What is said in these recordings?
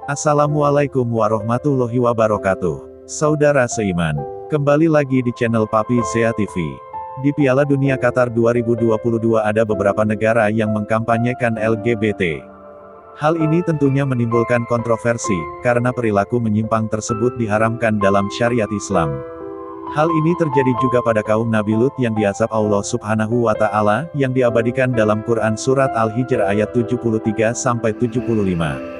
Assalamualaikum warahmatullahi wabarakatuh. Saudara seiman, kembali lagi di channel Papi Zea TV. Di Piala Dunia Qatar 2022 ada beberapa negara yang mengkampanyekan LGBT. Hal ini tentunya menimbulkan kontroversi, karena perilaku menyimpang tersebut diharamkan dalam syariat Islam. Hal ini terjadi juga pada kaum Nabi Lut yang diazab Allah Subhanahu wa Ta'ala, yang diabadikan dalam Quran Surat Al-Hijr ayat 73-75.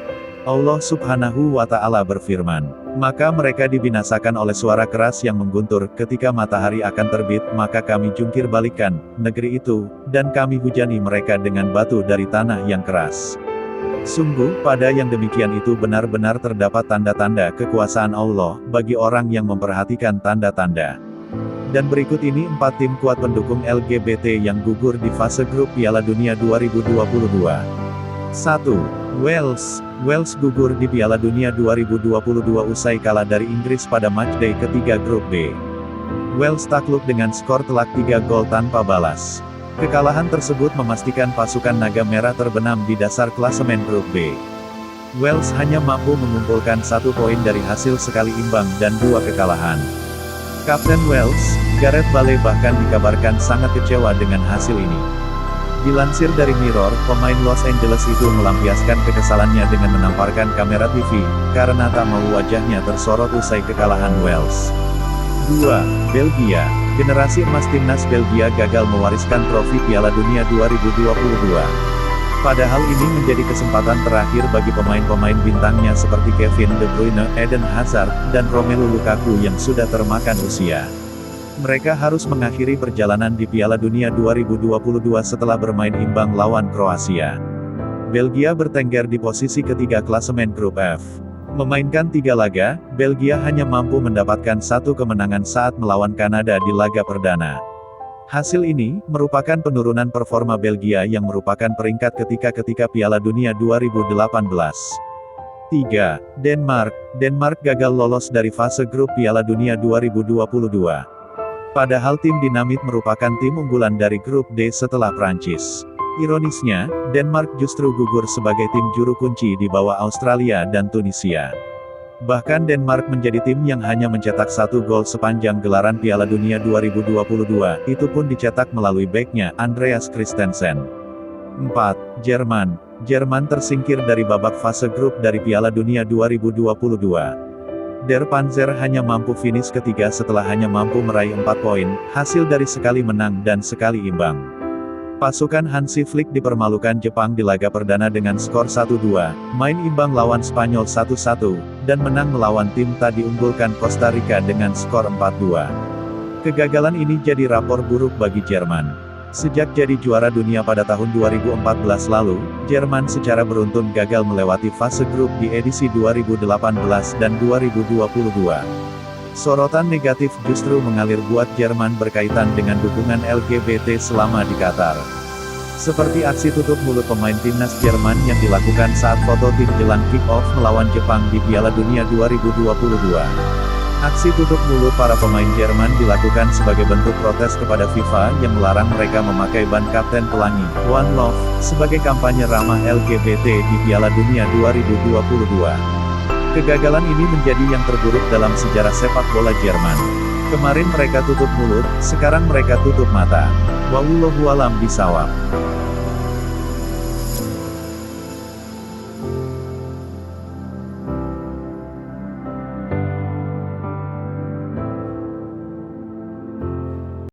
Allah Subhanahu wa Ta'ala berfirman, "Maka mereka dibinasakan oleh suara keras yang mengguntur, ketika matahari akan terbit, maka kami jungkir balikan negeri itu, dan kami hujani mereka dengan batu dari tanah yang keras." Sungguh, pada yang demikian itu benar-benar terdapat tanda-tanda kekuasaan Allah, bagi orang yang memperhatikan tanda-tanda. Dan berikut ini 4 tim kuat pendukung LGBT yang gugur di fase grup Piala Dunia 2022. 1. Wales. Wales gugur di Piala Dunia 2022 usai kalah dari Inggris pada matchday ketiga grup B. Wales takluk dengan skor telak 3 gol tanpa balas. Kekalahan tersebut memastikan pasukan Naga Merah terbenam di dasar klasemen grup B. Wales hanya mampu mengumpulkan 1 poin dari hasil sekali imbang dan 2 kekalahan. Kapten Wales, Gareth Bale bahkan dikabarkan sangat kecewa dengan hasil ini. Dilansir dari Mirror, pemain Los Angeles itu melampiaskan kekesalannya dengan menamparkan kamera TV, karena tak mau wajahnya tersorot usai kekalahan Wales. 2. Belgia. Generasi emas timnas Belgia gagal mewariskan trofi Piala Dunia 2022. Padahal ini menjadi kesempatan terakhir bagi pemain-pemain bintangnya seperti Kevin De Bruyne, Eden Hazard, dan Romelu Lukaku yang sudah termakan usia. Mereka harus mengakhiri perjalanan di Piala Dunia 2022 setelah bermain imbang lawan Kroasia. Belgia bertengger di posisi ketiga klasemen grup F. Memainkan 3 laga, Belgia hanya mampu mendapatkan 1 kemenangan saat melawan Kanada di laga perdana. Hasil ini, merupakan penurunan performa Belgia yang merupakan peringkat ketika Piala Dunia 2018. 3. Denmark. Denmark gagal lolos dari fase grup Piala Dunia 2022. Padahal tim dinamit merupakan tim unggulan dari grup D setelah Prancis. Ironisnya, Denmark justru gugur sebagai tim juru kunci di bawah Australia dan Tunisia. Bahkan Denmark menjadi tim yang hanya mencetak 1 gol sepanjang gelaran Piala Dunia 2022, itu pun dicetak melalui beknya, Andreas Christensen. 4. Jerman. Jerman tersingkir dari babak fase grup dari Piala Dunia 2022. Der Panzer hanya mampu finish ketiga setelah hanya mampu meraih 4 poin, hasil dari sekali menang dan sekali imbang. Pasukan Hansi Flick dipermalukan Jepang di laga perdana dengan skor 1-2, main imbang lawan Spanyol 1-1, dan menang melawan tim tak diunggulkan Costa Rica dengan skor 4-2. Kegagalan ini jadi rapor buruk bagi Jerman. Sejak jadi juara dunia pada tahun 2014 lalu, Jerman secara beruntun gagal melewati fase grup di edisi 2018 dan 2022. Sorotan negatif justru mengalir buat Jerman berkaitan dengan dukungan LGBT selama di Qatar. Seperti aksi tutup mulut pemain timnas Jerman yang dilakukan saat foto tim jelang kick-off melawan Jepang di Piala Dunia 2022. Aksi tutup mulut para pemain Jerman dilakukan sebagai bentuk protes kepada FIFA yang melarang mereka memakai ban Kapten Pelangi, One Love, sebagai kampanye ramah LGBT di Piala Dunia 2022. Kegagalan ini menjadi yang terburuk dalam sejarah sepak bola Jerman. Kemarin mereka tutup mulut, sekarang mereka tutup mata. Wallahu a'lam bishawab.